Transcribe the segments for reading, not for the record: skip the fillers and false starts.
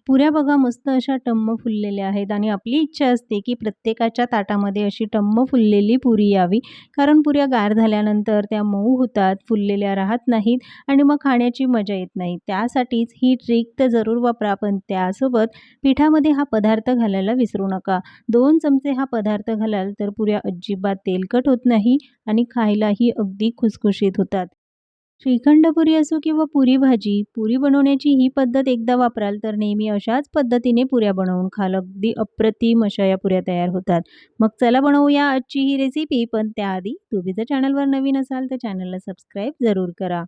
पुऱ्या बघा मस्त अशा टम्म फुललेल्या आहेत आणि आपली इच्छा असते, की प्रत्येकाच्या ताटामध्ये अशी टम्म फुललेली पुरी यावी. कारण पुऱ्या गार झाल्यानंतर त्या मऊ होतात, फुललेल्या राहत नाहीत आणि मग खाण्याची मजा येत नाही. त्यासाठीच ही ट्रिक तर जरूर वापरा, पण त्यासोबत पिठामध्ये हा पदार्थ घालायला विसरू नका. 2 चमचे हा पदार्थ घालाल तर पुऱ्या अजिबात तेलकट होत नाही आणि खायलाही अगदी खुसखुशीत होतात. श्रीखंड पुरी असो किंवा पुरी भाजी, पुरी बनवण्याची ही पद्धत एकदा वापराल तर नेहमी अशाच पद्धतीने पुऱ्या बनवून खाल. अगदी अप्रतिम अशा या पुऱ्या तयार होतात. मग चला बनवूया आजची ही रेसिपी. पण त्याआधी तुम्ही जर चॅनलवर नवीन असाल तर चॅनलला सबस्क्राईब जरूर करा.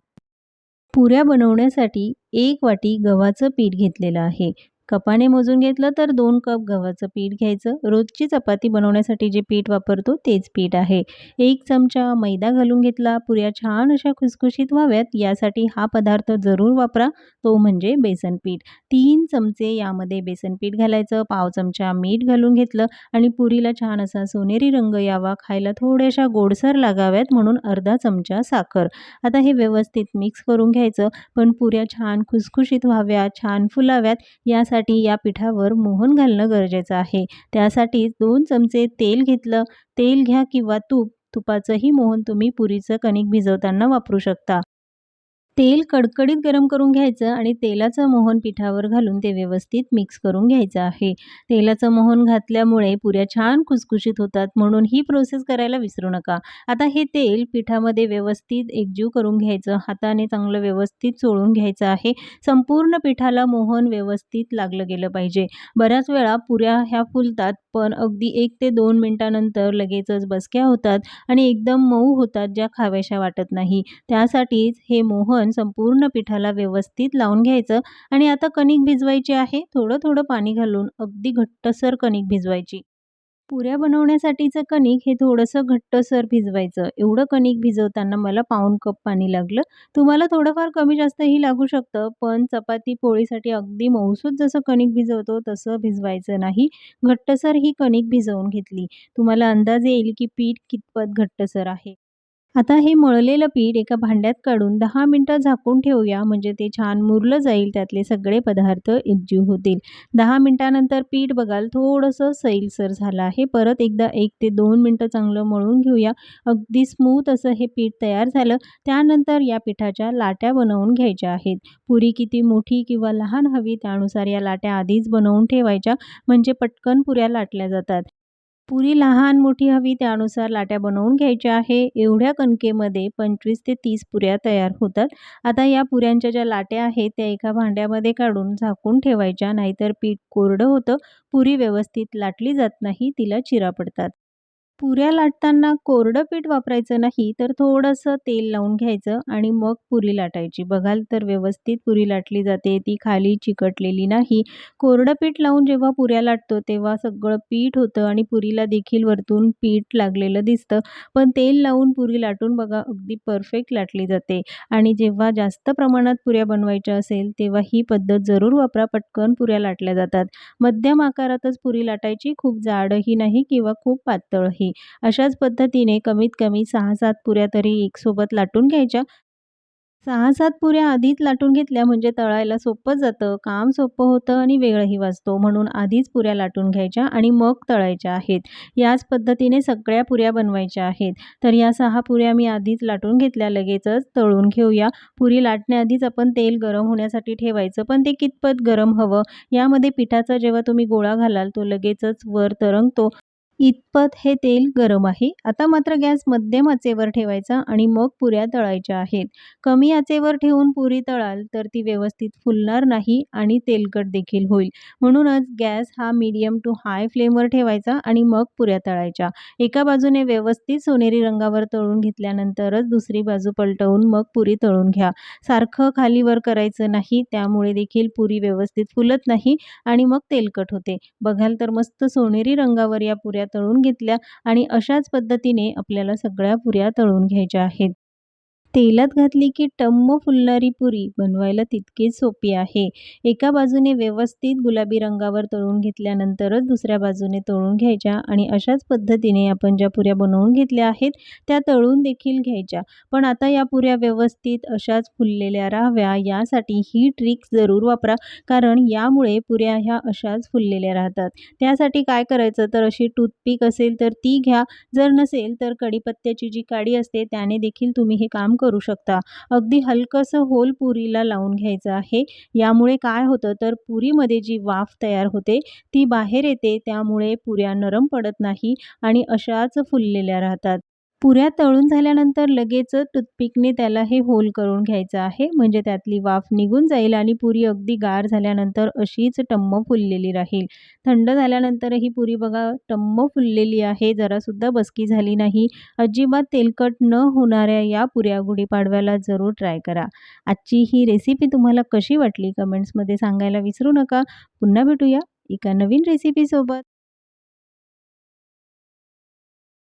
पुऱ्या बनवण्यासाठी 1 वाटी गव्हाचं पीठ घेतलेलं आहे. कपाने मोजून घेतलं तर 2 कप गव्हाचं पीठ घ्यायचं. रोजची चपाती बनवण्यासाठी जे पीठ वापरतो तेच पीठ आहे. 1 चमचा मैदा घालून घेतला. पुऱ्या छान अशा खुसखुशीत व्हाव्यात यासाठी हा पदार्थ जरूर वापरा, तो म्हणजे बेसन पीठ. 3 चमचे यामध्ये बेसन पीठ घालायचं. पाव चमचा मीठ घालून घेतलं आणि पुरीला छान असा सोनेरी रंग यावा, खायला थोड्याशा गोडसर लागाव्यात म्हणून अर्धा चमचा साखर. आता हे व्यवस्थित मिक्स करून घ्यायचं. पण पुऱ्या छान खुसखुशीत व्हाव्या, छान फुलाव्यात यासाठी या पिठावर मोहन घालणं गरजेचं आहे. त्यासाठी 2 चमचे तेल घेतलं. तेल घ्या किंवा तूप. तुपाचंही मोहन तुम्ही पुरीचं कणिक भिजवताना वापरू शकता. तेल कडकडीत गरम करून घ्यायचं आणि तेलाचं मोहन पिठावर घालून ते व्यवस्थित मिक्स करून घ्यायचं आहे. तेलाचं मोहन घातल्यामुळे पुऱ्या छान खुसखुशीत होतात म्हणून ही प्रोसेस करायला विसरू नका. आता हे तेल पिठामध्ये व्यवस्थित एकजीव करून घ्यायचं. हाताने चांगलं व्यवस्थित चोळून घ्यायचं आहे. संपूर्ण पिठाला मोहन व्यवस्थित लागलं गेलं पाहिजे. बऱ्याच वेळा पुऱ्या ह्या फुलतात पण अगदी 1 ते 2 मिनिटानंतर लगेचच बसक्या होतात आणि एकदम मऊ होतात ज्या खाव्याशा वाटत नाही. त्यासाठीच हे मोहन संपूर्ण पिठाला व्यवस्थित लावून घ्यायचं आणि आता कणिक भिजवायची आहे. थोडं-थोडं पाणी घालून अगदी घट्टसर कणिक भिजवायची. पुऱ्या बनवण्यासाठीचं कणिक हे थोडंसं घट्टसर भिजवायचं. एवढं कणिक भिजवताना मला पाऊण कप पाणी लागलं. तुम्हाला थोडंफार कमी जास्तही लागू शकतं, पण चपाती पोळीसाठी अगदी मऊसूत जसं कणिक भिजवतो तसं भिजवायचं नाही. घट्टसर ही कणिक भिजवून घेतली. तुम्हाला अंदाज येईल की पीठ कितपत घट्टसर आहे. आता हे मळलेलं पीठ एका भांड्यात काढून 10 मिनिटं झाकून ठेवूया म्हणजे ते छान मुरलं जाईल त्यातले सगळे पदार्थ एकजीव होतील. 10 मिनिटानंतर पीठ बघाल थोडंसं सैलसर झालं आहे. परत एकदा 1 ते 2 मिनिटं चांगलं मळून घेऊया. अगदी स्मूथ असं हे पीठ तयार झालं. त्यानंतर या पिठाच्या लाट्या बनवून घ्यायच्या आहेत. पुरी किती मोठी किंवा लहान हवी त्यानुसार या लाट्या आधीच बनवून ठेवायच्या म्हणजे पटकन पुऱ्या लाटल्या जातात. पुरी लहान-मोठी हवी त्यानुसार लाट्या बनवून घ्यायच्या आहे. एवढ्या कणकेमध्ये 25 ते 30 पुऱ्या तयार होतात. आता या पुऱ्यांच्या ज्या लाट्या आहेत त्या एका भांड्यामध्ये काढून झाकून ठेवायच्या नाहीतर पीठ कोरडं होतं. पुरी व्यवस्थित लाटली जात नाही, तिला चिरा पडतात. पुऱ्या लाटताना कोरडं पीठ वापरायचं नाही, तर थोडंसं तेल लावून घ्यायचं आणि मग पुरी लाटायची. बघाल तर व्यवस्थित पुरी लाटली जाते, ती खाली चिकटलेली नाही. कोरडं पीठ लावून जेव्हा पुऱ्या लाटतो, तेव्हा सगळं पीठ होतं आणि पुरीला देखील वरतून पीठ लागलेलं दिसतं. पण तेल लावून पुरी लाटून बघा, अगदी परफेक्ट लाटली जाते. आणि जेव्हा जास्त प्रमाणात पुऱ्या बनवायच्या असेल, तेव्हा ही पद्धत जरूर वापरा. पटकन पुऱ्या लाटल्या जातात. मध्यम आकारातच पुरी लाटायची, खूप जाडही नाही किंवा खूप पातळही. अशाच पद्धतीने कमीत कमी 6-7 पुऱ्या तरी एकसोबत लाटून घ्यायच्या. 6-7 पुऱ्या आधीच लाटून घेतल्या म्हणजे तळायला सोपं जातं, काम सोपं होतं आणि वेळही वाचतो. म्हणून आधीच पुऱ्या लाटून घ्यायच्या आणि मग तळायच्या आहेत. याच पद्धतीने सगळ्या पुऱ्या बनवायच्या आहेत. तर या 6 पुऱ्या मी आधीच लाटून घेतल्या, लगेचच तळून घेऊया. पुरी लाटण्याआधीच आपण तेल गरम होण्यासाठी ठेवायचं, पण ते कितपत गरम हवं यामध्ये पिठाचा जेव्हा तुम्ही गोळा घालाल तो लगेचच वर तरंगतो. इतपत हे तेल गरम आहे. आता मात्र गॅस मध्यम आचेवर ठेवायचा आणि मग पुऱ्या तळायच्या आहेत. कमी आचेवर ठेवून पुरी तळाल तर ती व्यवस्थित फुलणार नाही आणि तेलकट देखील होईल. म्हणूनच गॅस हा मीडियम टू हाय फ्लेमवर ठेवायचा आणि मग पुऱ्या तळायच्या. एका बाजूने व्यवस्थित सोनेरी रंगावर तळून घेतल्यानंतरच दुसरी बाजू पलटवून मग पुरी तळून घ्या. सारखं खालीवर करायचं नाही, त्यामुळे देखील पुरी व्यवस्थित फुलत नाही आणि मग तेलकट होते. बघाल तर मस्त सोनेरी रंगावर या पुऱ्या तळून घेतल्या आणि अशाच पद्धतीने आपल्याला सगळ्या पुऱ्या तळून घ्यायच्या आहेत. तेलात घातली की टम्म फुलणारी पुरी बनवायला तितकीच सोपी आहे. एका बाजूने व्यवस्थित गुलाबी रंगावर तळून घेतल्यानंतरच दुसऱ्या बाजूने तळून घ्यायच्या आणि अशाच पद्धतीने आपण ज्या पुऱ्या बनवून घेतल्या आहेत, त्या तळून देखील घ्यायच्या. पण आता या पुऱ्या व्यवस्थित अशाच फुललेल्या राहाव्या यासाठी ही ट्रिक जरूर वापरा. कारण यामुळे पुऱ्या ह्या अशाच फुललेल्या राहतात. त्यासाठी काय करायचं तर अशी टूथपिक असेल तर ती घ्या. जर नसेल तर कढीपत्त्याची जी काडी असते त्याने देखील तुम्ही हे काम करू शकता. अगदी हलकंसं होल पुरीला लावून घ्यायचं आहे. यामुळे काय होतं तर पुरीमध्ये जी वाफ तयार होते ती बाहेर येते. त्यामुळे पुऱ्या नरम पडत नाही आणि अशाच फुललेल्या राहतात. पुऱ्या तळून झाल्यानंतर लगेचच टूथपिकने त्याला हे होल करून घ्यायचं आहे. म्हणजे त्यातली वाफ निघून जाईल आणि पुरी अगदी गार झाल्यानंतर अशीच टम्म फुललेली राहील. थंड झाल्यानंतर ही पुरी बघा टम्म फुललेली आहे. जरासुद्धा बसकी झाली नाही. अजिबात तेलकट न होणाऱ्या या पुऱ्या गुढीपाडव्याला जरूर ट्राय करा. आजची ही रेसिपी तुम्हाला कशी वाटली कमेंट्समध्ये सांगायला विसरू नका. पुन्हा भेटूया एका नवीन रेसिपीसोबत.